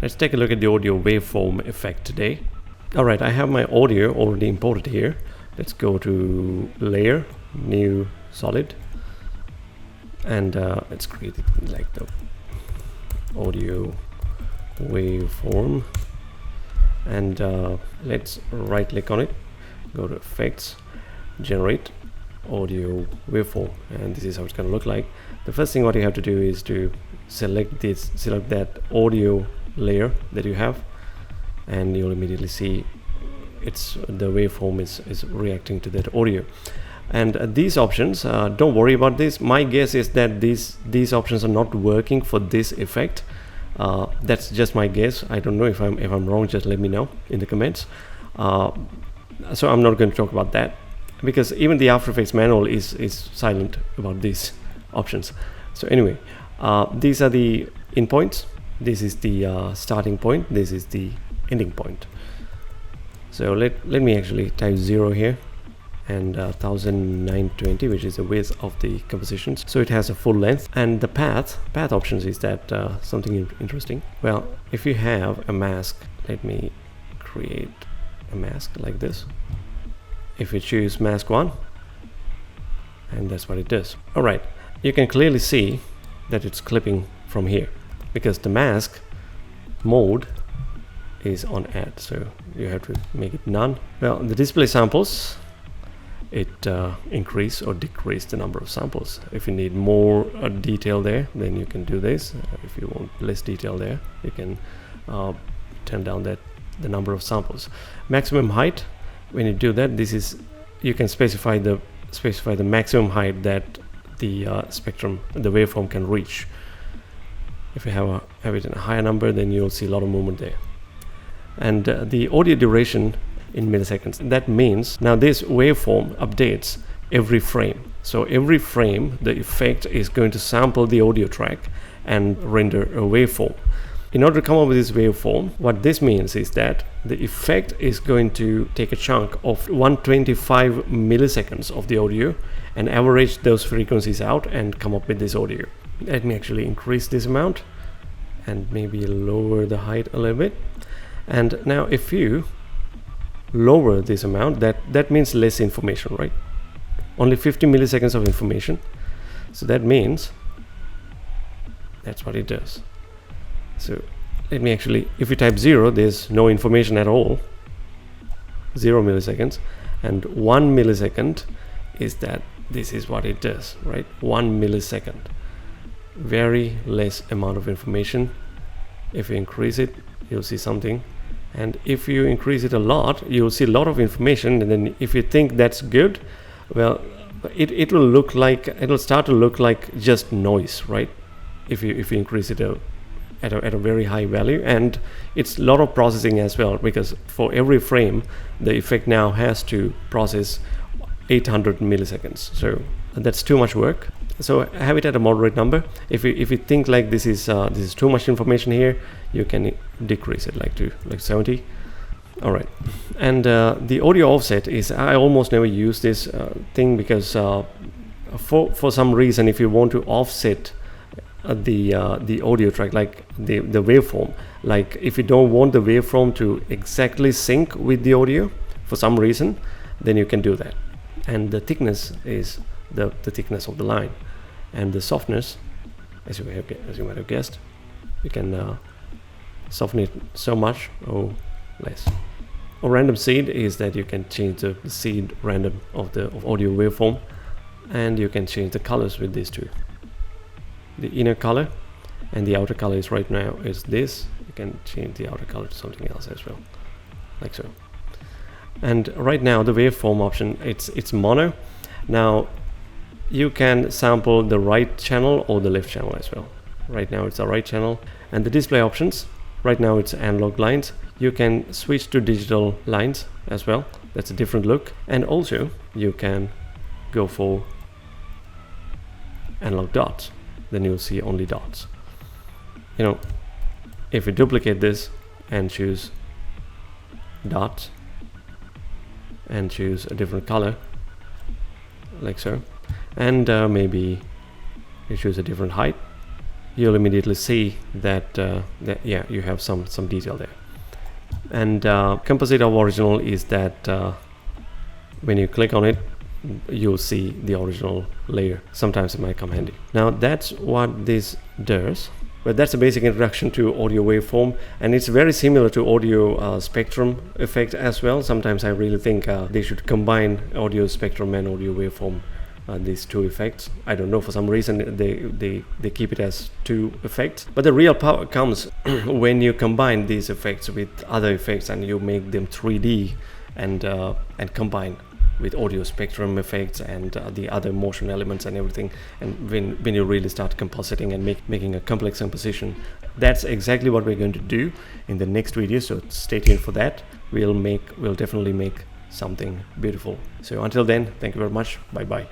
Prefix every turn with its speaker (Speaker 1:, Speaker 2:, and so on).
Speaker 1: Let's take a look at the audio waveform effect today. Alright, I have my audio already imported here. Let's go to Layer, New Solid, and let's create it like the audio waveform, and let's right click on it, go to Effects, Generate Audio Waveform, and this is how it's going to look like. The first thing what you have to do is to select that audio layer that you have, and you'll immediately see the waveform is reacting to that audio. And these options, don't worry about this. My guess is that these options are not working for this effect. That's just my guess. I don't know if I'm wrong. Just let me know in the comments. So I'm not going to talk about that, because even the After Effects manual is silent about these options. So anyway, these are the endpoints. This is the starting point. This is the ending point. So let me actually type 0 here, and 1920, which is the width of the compositions, so it has a full length. And the path options is that something interesting. Well, if you have a mask, let me create a mask like this. If you choose mask 1, and that's what it does. All right, you can clearly see that it's clipping from here, because the mask mode is on add, so you have to make it none. Well, the display samples, it increase or decrease the number of samples. If you need more detail there, then you can do this. If you want less detail there, you can turn down the number of samples. Maximum height, when you do that, you can specify the maximum height that the spectrum, the waveform, can reach. If you have it in a higher number, then you'll see a lot of movement there. And the audio duration in milliseconds. That means now this waveform updates every frame. So every frame, the effect is going to sample the audio track and render a waveform. In order to come up with this waveform, what this means is that the effect is going to take a chunk of 125 milliseconds of the audio and average those frequencies out and come up with this audio. Let me actually increase this amount and maybe lower the height a little bit. And now if you lower this amount, that means less information, right? Only 50 milliseconds of information. So that means that's what it does. So let me actually, if you type 0, there's no information at all. 0 milliseconds, and 1 millisecond is that this is what it does, right? 1 millisecond, very less amount of information. If you increase it, you'll see something. And if you increase it a lot, you'll see a lot of information. And then if you think that's good, well, it will start to look like just noise, right? If you increase it at a very high value. And it's a lot of processing as well, because for every frame, the effect now has to process 800 milliseconds. So that's too much work. So have it at a moderate number. If you think like this is too much information here, you can decrease it like to 70. All right. And the audio offset is, I almost never use this thing, because for some reason, if you want to offset the audio track, like the waveform, like if you don't want the waveform to exactly sync with the audio for some reason, then you can do that. And the thickness is the thickness of the line, and the softness, as you might have guessed, you can soften it so much or less. Or random seed is that you can change the seed random of audio waveform, and you can change the colors with these two. The inner color and the outer color is right now is this. You can change the outer color to something else as well, like so. And right now the waveform option, it's mono. Now you can sample the right channel or the left channel as well. Right now it's the right channel. And the display options, right now it's analog lines. You can switch to digital lines as well. That's a different look. And also you can go for analog dots. Then you'll see only dots. You know, if you duplicate this and choose dots and choose a different color, like so, and maybe you choose a different height, you'll immediately see that, yeah, you have some detail there. And composite of original is that when you click on it, you'll see the original layer. Sometimes it might come handy. Now that's what this does. But that's a basic introduction to audio waveform, and it's very similar to audio spectrum effect as well. Sometimes I really think they should combine audio spectrum and audio waveform, these two effects. I don't know, for some reason they keep it as two effects. But the real power comes when you combine these effects with other effects and you make them 3D and combine with audio spectrum effects and the other motion elements and everything. And when you really start compositing and making a complex composition, that's exactly what we're going to do in the next video. So stay tuned for that. We'll definitely make something beautiful. So until then, thank you very much. Bye bye.